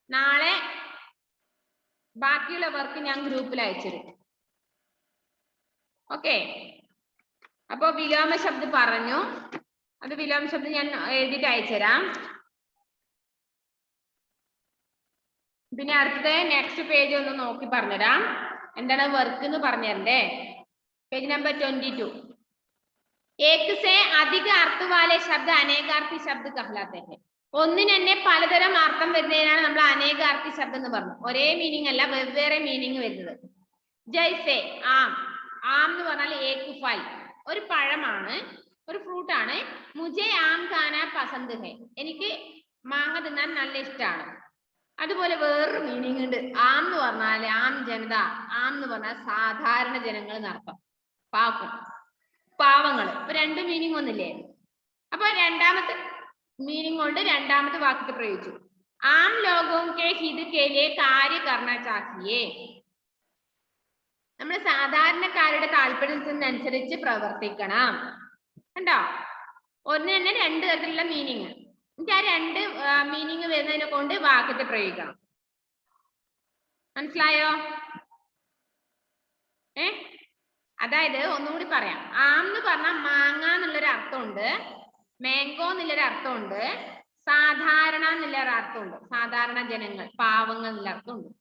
നാളെ ബാക്കിയുള്ള വർക്ക് ഞാൻ ഗ്രൂപ്പിൽ അയച്ചിരും. ഓക്കെ. അപ്പൊ വിലോമ ശബ്ദം പറഞ്ഞു. അത് വിലോമ ശബ്ദം ഞാൻ എഴുതിയിട്ട് അയച്ചുതരാം. പിന്നെ അടുത്തത് നെക്സ്റ്റ് പേജ് ഒന്ന് നോക്കി പറഞ്ഞുതരാം. എന്താണ് വർക്ക് എന്ന് പറഞ്ഞതരണ്ടേ. Page number 22. एक से अधिक अर्थ वाले शब्द अनेकार्थी शब्द कहलाते हैं. ഒന്നിന് തന്നെ പലതരം അർത്ഥം വരുന്നതിനാണ് നമ്മൾ അനേകാർത്ഥി ശബ്ദം എന്ന് പറഞ്ഞു. ഒരേ മീനിങ് അല്ല, വെവ്വേറെ മീനിങ് വരുന്നത്. ജയ്സെ ആം. ആം എന്ന് പറഞ്ഞാൽ ഏക് ഫൽ. ഒരു പഴമാണ്, ഒരു ഫ്രൂട്ട് ആണ്. മുജെ ആം ഖാന പസന്ത് ഹെ, എനിക്ക് മാങ്ങ തിന്നാൻ നല്ല ഇഷ്ടമാണ്. അതുപോലെ വേറൊരു മീനിങ് ഉണ്ട്. ആം എന്ന് പറഞ്ഞാല് ആം ജനത, ആം എന്ന് പറഞ്ഞാൽ സാധാരണ ജനങ്ങൾ എന്നർത്ഥം. പാവങ്ങൾ. ഇപ്പൊ രണ്ട് മീനിങ് ഒന്നില്ലേ? അപ്പൊ രണ്ടാമത്തെ മീനിങ് കൊണ്ട് രണ്ടാമത്തെ വാക്യത്തിൽ പ്രയോഗിച്ചു. ആം ലോകവും കെ ഹിത് കെ ലിയെ കാര്യ കർണ ചാഹിയേ, നമ്മുടെ സാധാരണക്കാരുടെ താല്പര്യത്തിനനുസരിച്ച് പ്രവർത്തിക്കണം. കണ്ടോ? ഒന്ന് തന്നെ രണ്ട് തരത്തിലുള്ള മീനിങ്. എന്നിട്ട് ആ രണ്ട് മീനിങ് വരുന്നതിനെ കൊണ്ട് വാക്യത്തെ പ്രയോഗിക്കണം. മനസ്സിലായോ? അതായത് ഒന്നുകൂടി പറയാം. ആം എന്ന് പറഞ്ഞാൽ മാങ്ങ എന്നുള്ളൊരു അർത്ഥമുണ്ട്, മാംഗോ എന്നുള്ളൊരു അർത്ഥമുണ്ട്, സാധാരണ എന്നുള്ളൊരു അർത്ഥമുണ്ട്, സാധാരണ ജനങ്ങൾ, പാവങ്ങൾ എന്നുള്ള അർത്ഥമുണ്ട്.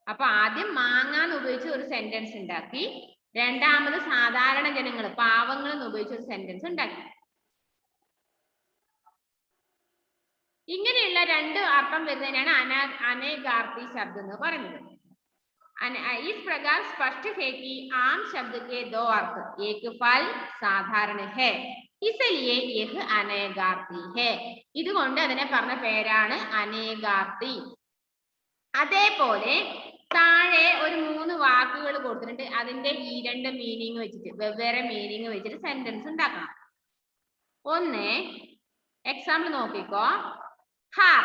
അപ്പൊ ആദ്യം മാങ്ങ എന്ന് ഉപയോഗിച്ച് ഒരു സെന്റൻസ് ഉണ്ടാക്കി, രണ്ടാമത് സാധാരണ ജനങ്ങൾ, പാവങ്ങൾ എന്ന് ഉപയോഗിച്ച് ഒരു സെന്റൻസ് ഉണ്ടാക്കി. ഇങ്ങനെയുള്ള രണ്ട് അർത്ഥം വരുന്നതിനാണ് അനേകാർത്ഥി ശബ്ദം എന്ന് പറയുന്നത്. इस प्रकार स्पष्ट है कि आम शब्द के दो अर्थ, एक फल साधारण है, इसलिए यह अनेगार्थी है. ഇതുകൊണ്ട് അതിനെ പറഞ്ഞ പേരാണ് അനേകാർത്ഥി. അതേപോലെ താഴെ ഒരു 3 വാക്കുകൾ കൊടുത്തിട്ടുണ്ട്. അതിന്റെ ഈ രണ്ട് മീനിങ് വെച്ചിട്ട്, വെവ്വേറെ മീനിങ് വെച്ചിട്ട് സെന്റൻസ് ഉണ്ടാക്കണം. ഒന്ന് എക്സാമ്പിൾ നോക്കിക്കോ. ഹാർ.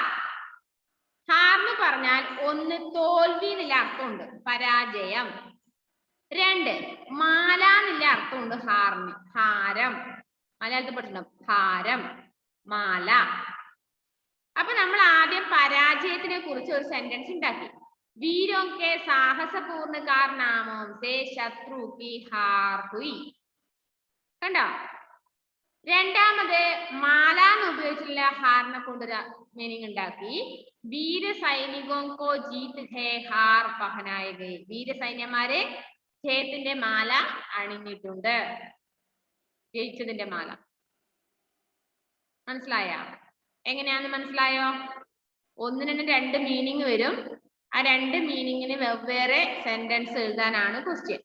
ഹാർ എന്ന് പറഞ്ഞാൽ ഒന്ന് തോൽവി എന്നുള്ള അർത്ഥമുണ്ട്, പരാജയം. രണ്ട് മാല എന്നുള്ള അർത്ഥമുണ്ട് ഹാറിന്, ഹാരം. മലയാളത്തിൽ പഠിച്ചിട്ടുണ്ടോ? ഹാരം, മാല. അപ്പൊ നമ്മൾ ആദ്യം പരാജയത്തിനെ കുറിച്ച് ഒരു സെന്റൻസ് ഉണ്ടാക്കി. വീരോं के साहसपूर्ण कारनामों से शत्रु की हार हुई. കണ്ടോ? രണ്ടാമത് മാല എന്ന് ഉപയോഗിച്ചുള്ള ഹാറിനെ കൊണ്ടൊരു മീനിങ് ഉണ്ടാക്കി. വീര സൈനികോं को जीत है हार पहनाए गए. വീരസൈന്യന്മാരെ ജയത്തിന്റെ മാല അണിഞ്ഞിട്ടുണ്ട്, ജയിച്ചതിന്റെ മാല. മനസ്സിലായോ? എങ്ങനെയാന്ന് മനസ്സിലായോ? ഒന്നിന് തന്നെ രണ്ട് മീനിങ് വരും. ആ രണ്ട് മീനിങ്ങിന് വെവ്വേറെ സെന്റൻസ് എഴുതാനാണ് ക്വസ്റ്റ്യൻ.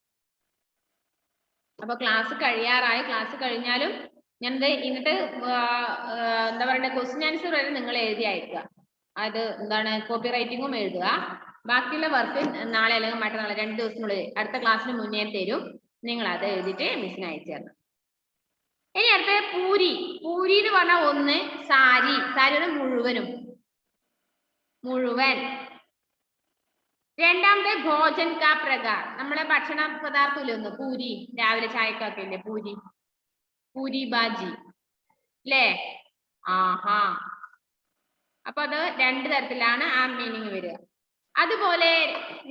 അപ്പൊ ക്ലാസ് കഴിയാറായി. ക്ലാസ് കഴിഞ്ഞാലും ഞാൻ ഇന്നിട്ട് എന്താ പറയണ്ടേ, ക്വസ്റ്റ്യൻ ആൻസർ വരെ നിങ്ങൾ എഴുതി അയക്കുക. അത് എന്താണ്, കോപ്പി റൈറ്റിങ്ങും എഴുതുക. ബാക്കിയുള്ള വർക്ക് നാളെ അല്ലെങ്കിൽ മറ്റന്നാൾ 2 ദിവസത്തിനുള്ളിൽ അടുത്ത ക്ലാസ്സിന് മുന്നേ തരും. നിങ്ങൾ അത് എഴുതിയിട്ട് മിസ്സിന് അയച്ചു തരണം. ഇനി അടുത്ത പൂരി. പൂരി എന്ന് പറഞ്ഞാൽ ഒന്ന് സാരി, സാരിയുടെ മുഴുവൻ. രണ്ടാമത്തെ ഭോജൻ കാ പ്രകാർ, നമ്മളെ ഭക്ഷണ പദാർത്ഥം ഒന്ന് പൂരി, രാവിലെ ചായക്കൊക്കെ ഇല്ലേ പൂരി, പൂരി ബാജി അല്ലേ? ആഹാ. അപ്പൊ അത് രണ്ട് തരത്തിലാണ് ആ മീനിങ് വരിക. അതുപോലെ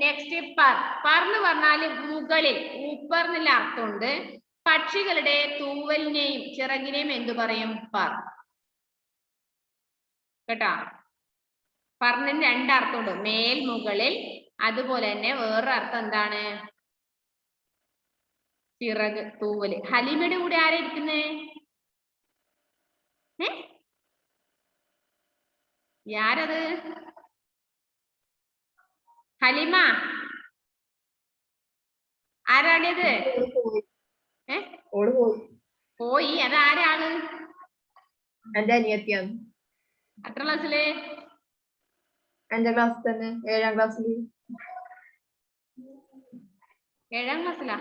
നെക്സ്റ്റ് പർ. പർ എന്ന് പറഞ്ഞാല് മുകളിൽ, ഊപ്പർ എന്നുള്ള അർത്ഥമുണ്ട്. പക്ഷികളുടെ തൂവലിനെയും ചിറകിനെയും എന്തു പറയും? പർ. കേട്ടോ? പറിന് രണ്ടർത്ഥമുണ്ട്, മേൽ, മുകളിൽ. അതുപോലെ തന്നെ വേറൊരു അർത്ഥം എന്താണ്? ചിറക്, തൂവല്. ഹലിമയുടെ കൂടെ ആരാ ഇരിക്കുന്നേ? ആരത്? ഹലിമ ആരാണിയത്? പോയി. അതാരാണ്? എന്റെ അനിയത്തിയാണ്. എത്ര ക്ലാസ്സില്? എന്റെ ക്ലാസ് തന്നെ, 7ാം ക്ലാസ്സിൽ. 7ാം ക്ലാസ്സിലാ?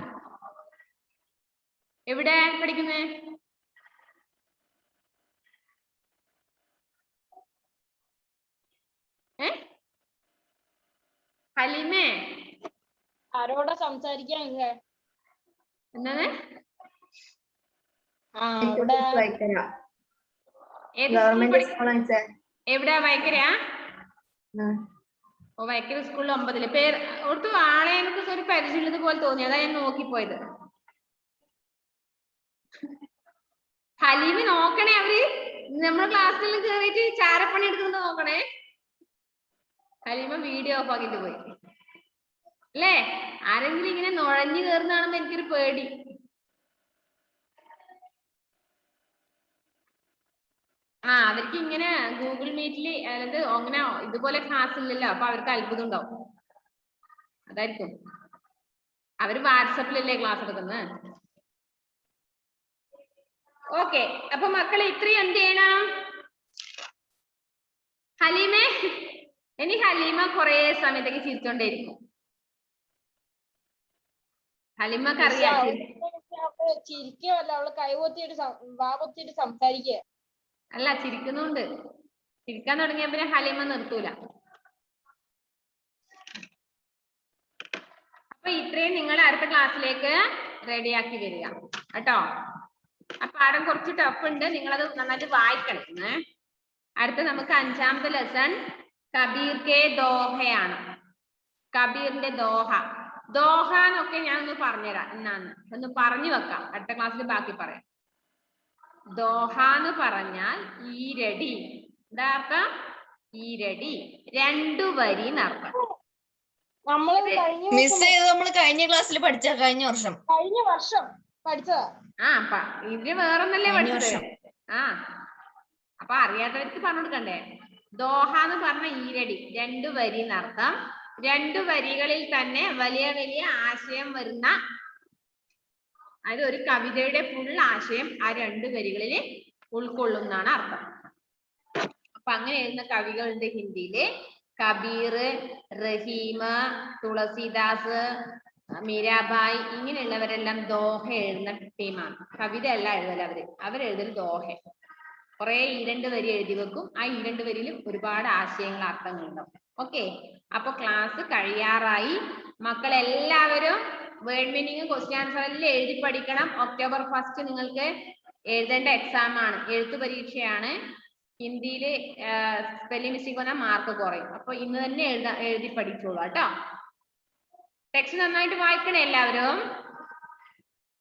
എവിടെ പഠിക്കുന്നേ? ഹലിമേ, ആരോടാ സംസാരിക്കാൻ? എന്താണ്? എവിടെയാ? വൈക്കരയാ? ഓ, വൈക്കര സ്കൂളിൽ 9ല്. പേര് ഒടുത്തു ആളെ എനിക്ക് ഒരു പരിചയമുള്ളത് പോലെ തോന്നി, അതാ ഞാൻ നോക്കിപ്പോയത്. ഹലീമ് നോക്കണേ, അവര് നമ്മുടെ ക്ലാസ്സിൽ കയറിയിട്ട് ചാരപ്പണി എടുക്കുന്നത് നോക്കണേ. ഹലീമ വീഡിയോ ഓഫ് ആക്കിട്ട് പോയി അല്ലേ? ആരെങ്കിലും ഇങ്ങനെ നുഴഞ്ഞു കയറുന്നതാണെന്ന് എനിക്കൊരു പേടി. അവർക്ക് ഇങ്ങനെ ഗൂഗിൾ മീറ്റില്, അതായത് അങ്ങനെ ഇതുപോലെ ക്ലാസ് ഇല്ലല്ലോ, അപ്പൊ അവർക്ക് അത്ഭുതം ഉണ്ടാവും. അതായിരിക്കും. അവര് വാട്സപ്പിലല്ലേ ക്ലാസ് എടുക്കുന്നത്. ഓക്കെ, അപ്പൊ മക്കളെ ഇത്രയും എന്ത് ചെയ്യണം? ഹലീമേ, ഇനി ഹലീമ കൊറേ സമയത്തേക്ക് ചിരിച്ചോണ്ടേയിരിക്കും. ഹലീമക്ക് അറിയാം ചിരിക്കുകയല്ല, അവള് കൈകൊത്തിയിട്ട് വാപൊത്തിയിട്ട് സംസാരിക്കുക. അല്ല, ചിരിക്കുന്നുണ്ട്. ചിരിക്കാൻ തുടങ്ങിയ പിന്നെ ഹലീമ നിർത്തൂല. അപ്പൊ ഇത്രയും നിങ്ങൾ അടുത്ത ക്ലാസ്സിലേക്ക് റെഡിയാക്കി വരിക കേട്ടോ. ആ പാഠം കുറച്ച് ടഫ് ഉണ്ട്, നിങ്ങളത് നന്നായിട്ട് വായിക്കണം. അടുത്ത നമുക്ക് 5ാമത്തെ ലെസൺ കബീർ കെ ദോഹയാണ്. കബീറിന്റെ ദോഹ. ദോഹ എന്നൊക്കെ ഞാൻ ഒന്ന് പറഞ്ഞുതരാം. എന്നാന്ന് ഒന്ന് പറഞ്ഞു വെക്കാം, അടുത്ത ക്ലാസ്സിൽ ബാക്കി പറയാം. ദോഹ എന്ന് പറഞ്ഞാൽ ഈരടി. എന്താ അർത്ഥം? ഈരടി, 2 വരി എന്നർത്ഥം. നമ്മള് നമ്മൾ കഴിഞ്ഞ ക്ലാസ്സിൽ പഠിച്ച കഴിഞ്ഞ വർഷം പഠിച്ചതാ. ഇതിന് വേറൊന്നല്ലേ കഴിഞ്ഞ പഠിച്ചത്? വർഷം. അപ്പൊ അറിയാത്തവർക്ക് പറഞ്ഞു കൊടുക്കണ്ടേ? ദോഹ എന്ന് പറഞ്ഞ ഈരടി, 2 വരി എന്നർത്ഥം. 2 വരികളിൽ തന്നെ വലിയ വലിയ ആശയം വരുന്ന, അതായത് ഒരു കവിതയുടെ ഫുൾ ആശയം ആ 2 വരികളിൽ ഉൾക്കൊള്ളുന്നാണ് അർത്ഥം. അപ്പൊ അങ്ങനെ എഴുതുന്ന കവികളുണ്ട് ഹിന്ദിയില്. കബീർ, റഹീം, തുളസിദാസ്, മീരാബായി, ഇങ്ങനെയുള്ളവരെല്ലാം ദോഹ എഴുതുന്ന ടീമാണ്. കവിത അല്ല എഴുതല് അവരെഴുതൽ ദോഹ. കുറെ 2 വരി എഴുതി വെക്കും. ആ 2 വരിയിലും ഒരുപാട് ആശയങ്ങൾ, അർത്ഥങ്ങളുണ്ടാവും. ഓക്കെ, അപ്പൊ ക്ലാസ് കഴിയാറായി. മക്കളെല്ലാവരും വേർഡ് മീനിങ്, ക്വസ്റ്റ്യൻ ആൻസർ എല്ലാം എഴുതി പഠിക്കണം. ഒക്ടോബർ 1 നിങ്ങൾക്ക് എഴുതേണ്ട എക്സാം ആണ്, എഴുത്തു പരീക്ഷയാണ്. ഹിന്ദിയില് സ്പെല്ലിംഗ് മിസ്റ്റേക്ക് വന്നാൽ മാർക്ക് കുറയും. അപ്പൊ ഇന്ന് തന്നെ എഴുതി പഠിച്ചോളൂ കേട്ടോ. ടെക്സ്റ്റ് നന്നായിട്ട് വായിക്കണേ എല്ലാവരും.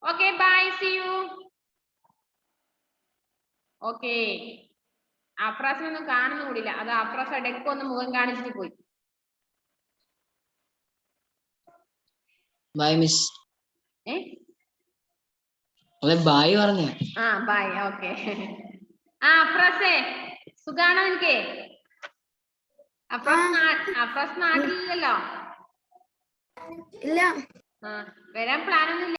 Okay, bye, see you. Okay, അഫ്രാസിനൊന്നും കാണുന്നു കൂടില്ല. അത് അഫ്രാസ് ഇടയ്ക്ക് ഒന്ന് മുഖം കാണിച്ചിട്ട് പോയി. Bye miss. ഏ ബൈ പറഞ്ഞ. ബൈ. ഓക്കെ. അഫ്രാസേ, സുഖാണോ എനിക്ക്? അഫ്രാസ് നാട്ടിലില്ലല്ലോ. ഇല്ല. വരാൻ പ്ലാൻ ഒന്നും